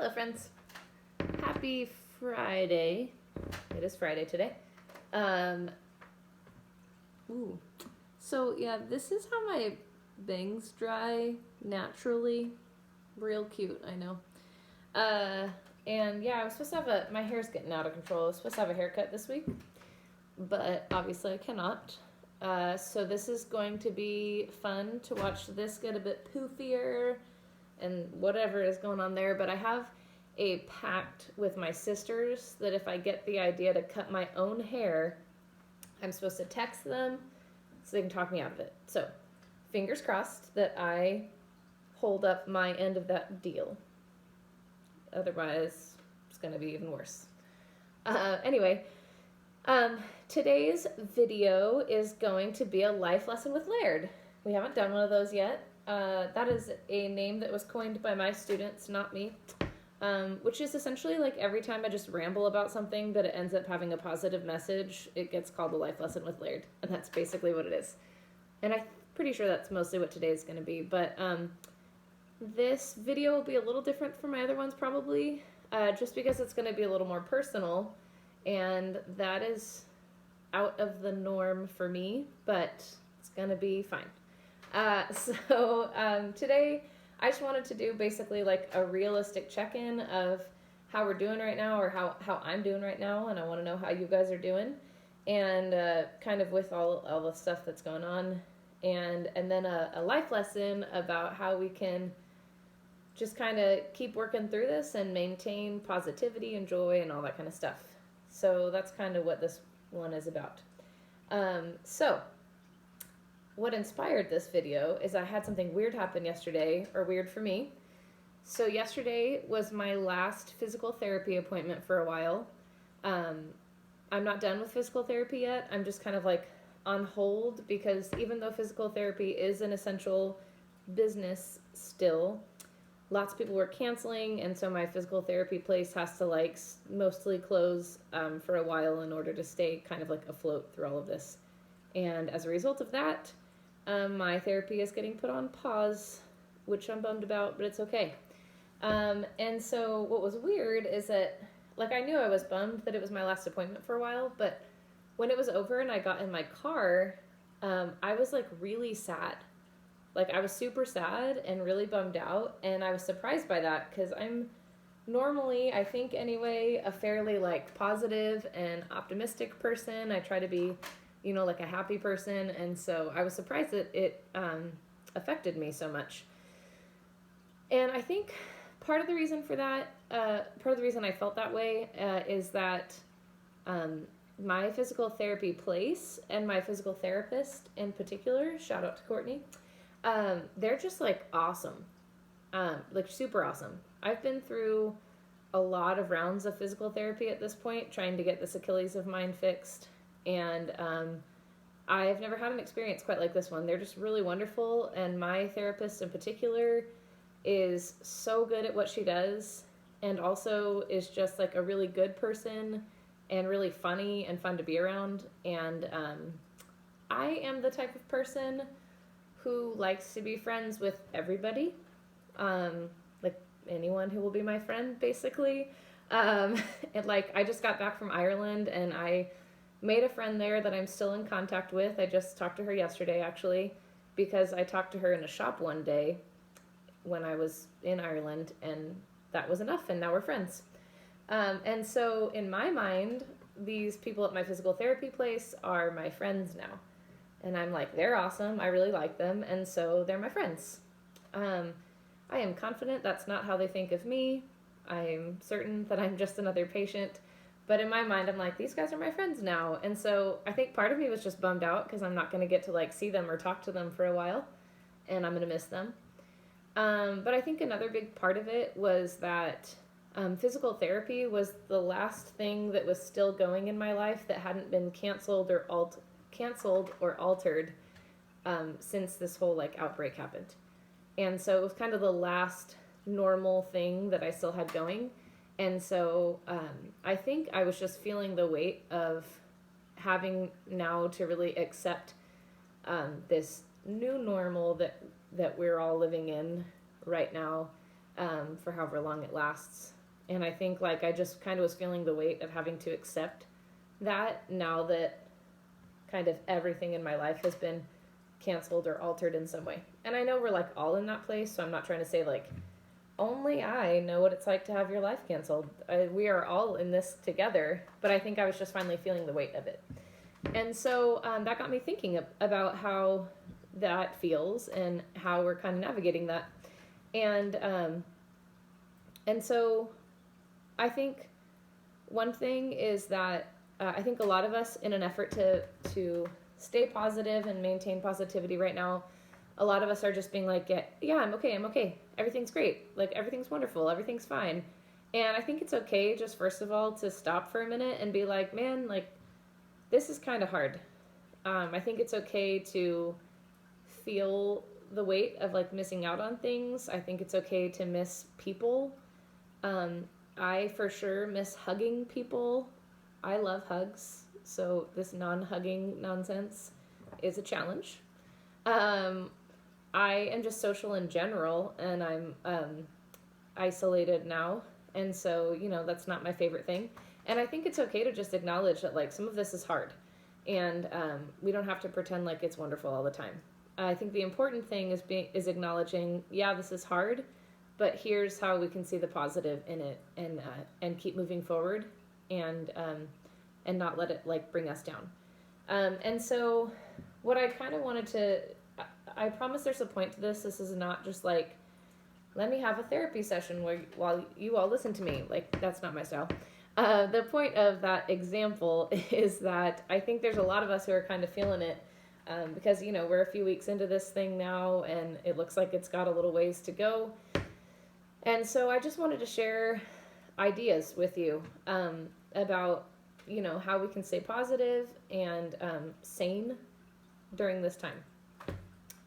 Hello, friends. Happy Friday. It is Friday today. Ooh. So, yeah, this is how my bangs dry naturally. Real cute, I know. And yeah, I was supposed to have my hair's getting out of control. I was supposed to have a haircut this week, but obviously I cannot. So this is going to be fun to watch this get a bit poofier and whatever is going on there. But I have a pact with my sisters that if I get the idea to cut my own hair, I'm supposed to text them so they can talk me out of it. So fingers crossed that I hold up my end of that deal. Otherwise, it's going to be even worse. Anyway, today's video is going to be a life lesson with Laird. We haven't done one of those yet. That is a name that was coined by my students, not me, which is essentially like every time I just ramble about something but it ends up having a positive message, it gets called a life lesson with Laird, and that's basically what it is. And I'm pretty sure that's mostly what today's going to be, but this video will be a little different from my other ones probably, just because it's going to be a little more personal, and that is out of the norm for me, but it's going to be fine. So today I just wanted to do basically like a realistic check-in of how we're doing right now, or how I'm doing right now, and I want to know how you guys are doing, and kind of with all the stuff that's going on, and then a life lesson about how we can just kind of keep working through this and maintain positivity and joy and all that kind of stuff. So that's kind of what this one is about. So what inspired this video is I had something weird happen yesterday, or weird for me. So yesterday was my last physical therapy appointment for a while. I'm not done with physical therapy yet. I'm just kind of like on hold, because even though physical therapy is an essential business still, lots of people were canceling, and so my physical therapy place has to like mostly close for a while in order to stay kind of like afloat through all of this. And as a result of that, my therapy is getting put on pause, which I'm bummed about, but it's okay. And so what was weird is that, like, I knew I was bummed that it was my last appointment for a while, but when it was over and I got in my car, I was like really sad. Like, I was super sad and really bummed out, and I was surprised by that, because I'm normally, I think anyway, a fairly like positive and optimistic person. I try to be, you know, like a happy person, and so I was surprised that it affected me so much. And I think part of the reason for that, part of the reason I felt that way is that my physical therapy place and my physical therapist in particular, shout out to Courtney, they're just like awesome, like super awesome. I've been through a lot of rounds of physical therapy at this point, trying to get this Achilles of mine fixed, and I've never had an experience quite like this one. They're just really wonderful, and my therapist in particular is so good at what she does, and also is just like a really good person and really funny and fun to be around. And I am the type of person who likes to be friends with everybody, like anyone who will be my friend, basically. And like, I just got back from Ireland, and I made a friend there that I'm still in contact with. I just talked to her yesterday, actually, because I talked to her in a shop one day when I was in Ireland, and that was enough, and now we're friends. And so in my mind, these people at my physical therapy place are my friends now. And I'm like, they're awesome, I really like them, and so they're my friends. I am confident that's not how they think of me. I'm certain that I'm just another patient. But in my mind, I'm like, these guys are my friends now. And so I think part of me was just bummed out because I'm not going to get to like see them or talk to them for a while, and I'm going to miss them. But I think another big part of it was that physical therapy was the last thing that was still going in my life that hadn't been canceled or altered since this whole like outbreak happened. And so it was kind of the last normal thing that I still had going. And so I think I was just feeling the weight of having now to really accept this new normal that we're all living in right now, for however long it lasts. And I think like I just kind of was feeling the weight of having to accept that now that kind of everything in my life has been canceled or altered in some way. And I know we're like all in that place, so I'm not trying to say like only I know what it's like to have your life canceled. We are all in this together, but I think I was just finally feeling the weight of it. And so that got me thinking about how that feels and how we're kind of navigating that. And so I think one thing is that I think a lot of us, in an effort to stay positive and maintain positivity right now, a lot of us are just being like, yeah, I'm okay, everything's great, like everything's wonderful, everything's fine. And I think it's okay just first of all to stop for a minute and be like, man, like this is kind of hard. I think it's okay to feel the weight of like missing out on things. I think it's okay to miss people. I for sure miss hugging people. I love hugs, so this non-hugging nonsense is a challenge. I am just social in general, and I'm isolated now, and so, you know, that's not my favorite thing. And I think it's okay to just acknowledge that, like, some of this is hard, and we don't have to pretend like it's wonderful all the time. I think the important thing is acknowledging, yeah, this is hard, but here's how we can see the positive in it, and keep moving forward, and not let it like bring us down. And so what I kind of wanted to, I promise there's a point to this. This is not just like, let me have a therapy session while you all listen to me. Like, that's not my style. The point of that example is that I think there's a lot of us who are kind of feeling it, because, you know, we're a few weeks into this thing now, and it looks like it's got a little ways to go. And so I just wanted to share ideas with you about, you know, how we can stay positive and sane during this time.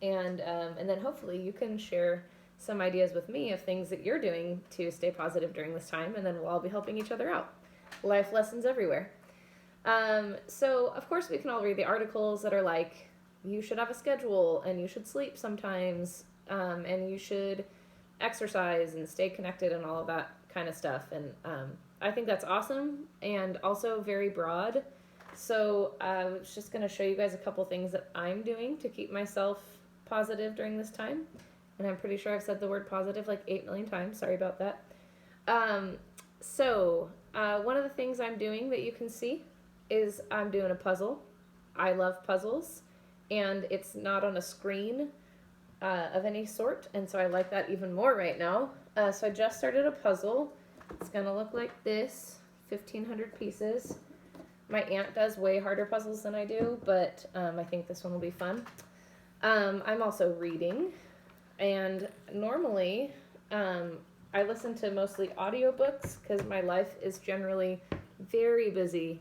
And then hopefully you can share some ideas with me of things that you're doing to stay positive during this time, and then we'll all be helping each other out. Life lessons everywhere. So, of course, we can all read the articles that are like, you should have a schedule, and you should sleep sometimes, and you should exercise and stay connected and all of that kind of stuff. And I think that's awesome and also very broad. So I was just going to show you guys a couple things that I'm doing to keep myself positive during this time. And I'm pretty sure I've said the word positive like 8 million times. Sorry about that. So one of the things I'm doing that you can see is I'm doing a puzzle. I love puzzles, and it's not on a screen of any sort, and so I like that even more right now. So I just started a puzzle. It's gonna look like this, 1,500 pieces. My aunt does way harder puzzles than I do, but I think this one will be fun. I'm also reading, and normally I listen to mostly audiobooks because my life is generally very busy,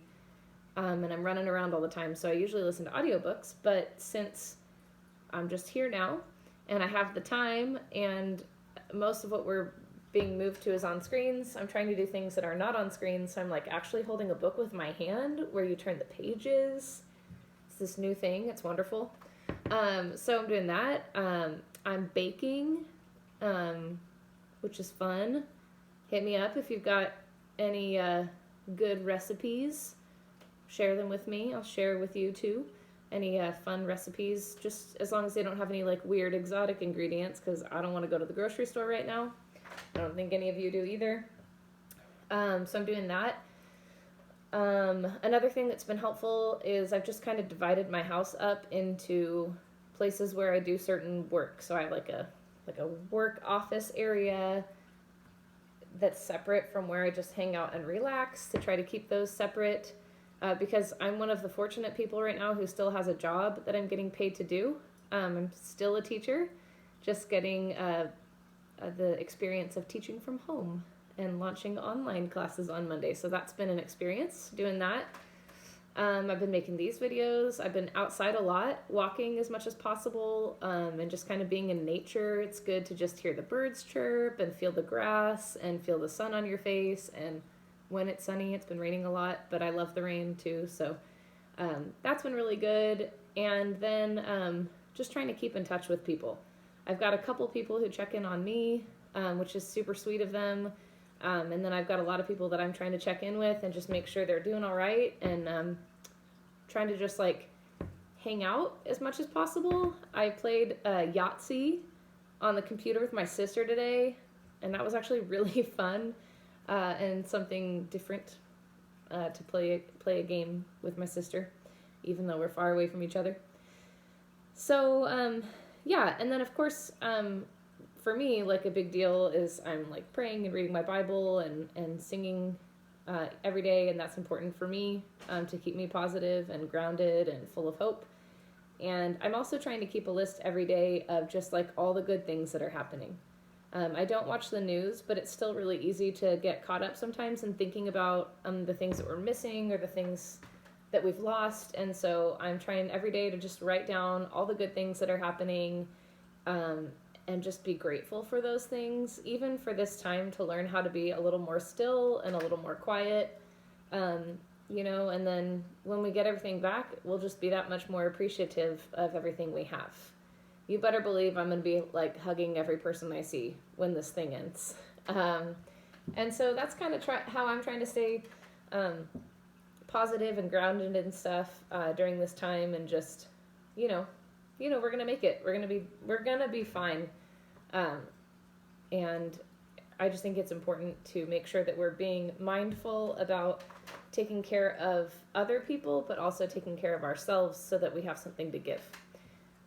and I'm running around all the time, so I usually listen to audiobooks. But since I'm just here now and I have the time, and most of what we're being moved to is on screens, I'm trying to do things that are not on screens. So I'm like actually holding a book with my hand where you turn the pages. It's this new thing. It's wonderful. So I'm doing that. I'm baking, which is fun. Hit me up if you've got any good recipes. Share them with me. I'll share with you too. Any fun recipes, just as long as they don't have any like weird exotic ingredients, because I don't want to go to the grocery store right now. I don't think any of you do either. So I'm doing that. Another thing that's been helpful is I've just kind of divided my house up into places where I do certain work. So I have like a work office area that's separate from where I just hang out and relax, to try to keep those separate. Because I'm one of the fortunate people right now who still has a job that I'm getting paid to do. I'm still a teacher, just getting the experience of teaching from home and launching online classes on Monday. So that's been an experience doing that. I've been making these videos. I've been outside a lot, walking as much as possible, and just kind of being in nature. It's good to just hear the birds chirp and feel the grass and feel the sun on your face. And when it's sunny, it's been raining a lot, but I love the rain too. So that's been really good. And then just trying to keep in touch with people. I've got a couple people who check in on me. which is super sweet of them. And then I've got a lot of people that I'm trying to check in with and just make sure they're doing all right, and trying to just like hang out as much as possible. I played Yahtzee on the computer with my sister today, and that was actually really fun, and something different to play a game with my sister, even though we're far away from each other. So yeah, and then of course for me, like, a big deal is I'm like praying and reading my Bible and singing every day, and that's important for me to keep me positive and grounded and full of hope. And I'm also trying to keep a list every day of just like all the good things that are happening. I don't watch the news, but it's still really easy to get caught up sometimes in thinking about the things that we're missing or the things that we've lost. And so I'm trying every day to just write down all the good things that are happening, and just be grateful for those things, even for this time to learn how to be a little more still and a little more quiet. You know, and then when we get everything back, we'll just be that much more appreciative of everything we have. You better believe I'm going to be like hugging every person I see when this thing ends. And so that's kind of how I'm trying to stay positive and grounded and stuff during this time, and just, you know, we're going to make it. We're going to be fine. And I just think it's important to make sure that we're being mindful about taking care of other people, but also taking care of ourselves so that we have something to give.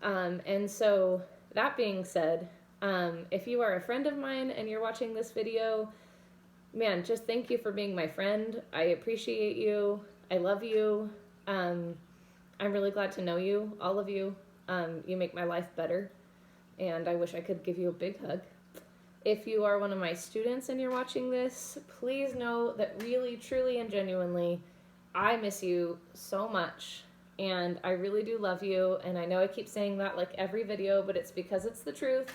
And so that being said, if you are a friend of mine and you're watching this video, man, just thank you for being my friend. I appreciate you. I love you. I'm really glad to know you, all of you. You make my life better, and I wish I could give you a big hug. If you are one of my students and you're watching this, please know that really, truly, and genuinely, I miss you so much, and I really do love you, and I know I keep saying that like every video, but it's because it's the truth.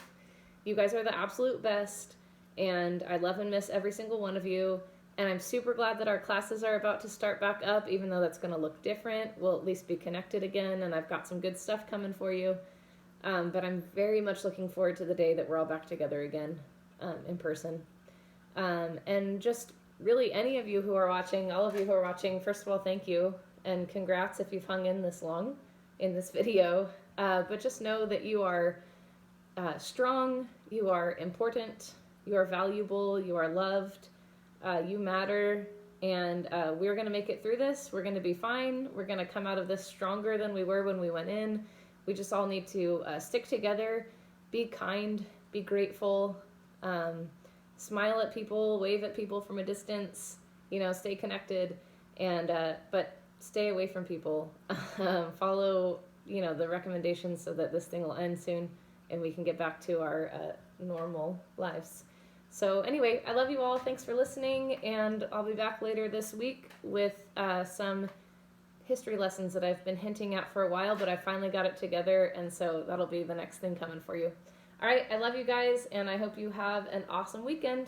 You guys are the absolute best, and I love and miss every single one of you, and I'm super glad that our classes are about to start back up, even though that's going to look different. We'll at least be connected again, and I've got some good stuff coming for you, but I'm very much looking forward to the day that we're all back together again. In person. And just really any of you who are watching, all of you who are watching, first of all, thank you, and congrats if you've hung in this long in this video. But just know that you are strong, you are important, you are valuable, you are loved, you matter, and we're going to make it through this. We're going to be fine. We're going to come out of this stronger than we were when we went in. We just all need to stick together, be kind, be grateful, smile at people, wave at people from a distance, stay connected, and but stay away from people. Follow, the recommendations so that this thing will end soon and we can get back to our normal lives. So anyway, I love you all. Thanks for listening, and I'll be back later this week with some history lessons that I've been hinting at for a while, but I finally got it together, and so that'll be the next thing coming for you. All right, I love you guys, and I hope you have an awesome weekend.